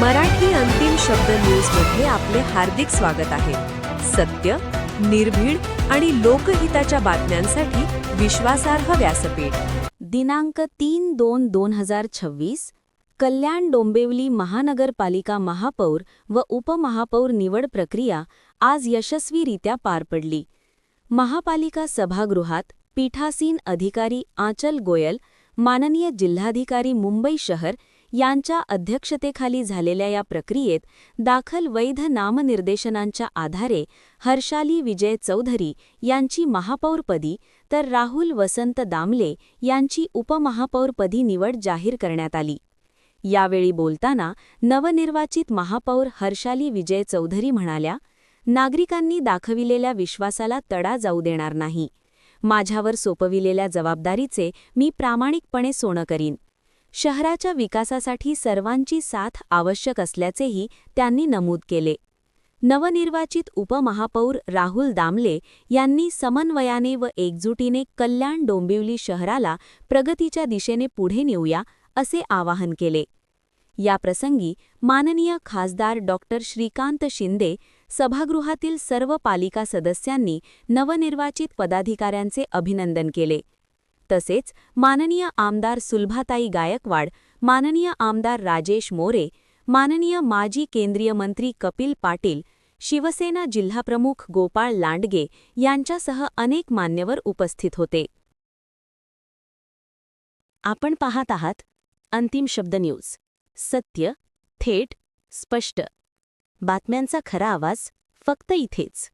मराठी अंतिम शब्द न्यूजमध्ये आपले हार्दिक स्वागत आहे. सत्य, निर्भीड आणि लोकहिताच्या बातम्यांसाठी विश्वासार्ह व्यासपीठ. दिनांक 3/2/2026 कल्याण डोंबिवली महानगरपालिका महापौर व उपमहापौर निवड प्रक्रिया आज यशस्वीरित्या पार पडली. महापालिका सभागृहात पीठासीन अधिकारी आंचल गोयल, माननीय जिल्हाधिकारी मुंबई शहर यांच्या अध्यक्षतेखाली झालेल्या या प्रक्रियेत दाखल वैध नामनिर्देशनांच्या आधारे हर्षाली विजय चौधरी यांची महापौरपदी तर राहुल वसंत दामले यांची उपमहापौरपदी निवड जाहीर करण्यात आली. यावेळी बोलताना नवनिर्वाचित महापौर हर्षाली विजय चौधरी म्हणाल्या, नागरिकांनी दाखविलेल्या विश्वासाला तडा जाऊ देणार नाही. माझ्यावर सोपविलेल्या जबाबदारीचे मी प्रामाणिकपणे सोनं करीन. शहराच्या विकासासाठी सर्वांची साथ आवश्यक असल्याचेही त्यांनी नमूद केले. नवनिर्वाचित उपमहापौर राहुल दामले यांनी समन्वयाने व एकजुटीने कल्याण डोंबिवली शहराला प्रगतीच्या दिशेने पुढे नेऊया असे आवाहन केले. याप्रसंगी माननीय खासदार डॉक्टर श्रीकांत शिंदे, सभागृहातील सर्व पालिका सदस्यांनी नवनिर्वाचित पदाधिकाऱ्यांचे अभिनंदन केले. तसेच माननीय आमदार सुलभाताई गायकवाड, माननीय आमदार राजेश मोरे, माननीय माजी केंद्रीय मंत्री कपिल पाटील, शिवसेना जिल्हाप्रमुख गोपाळ लांडगे यांच्यासह अनेक मान्यवर उपस्थित होते. आपण पाहत आहात अंतिम शब्द न्यूज. सत्य, थेट, स्पष्ट. बातम्यांचा खरा आवाज फक्त इथेच.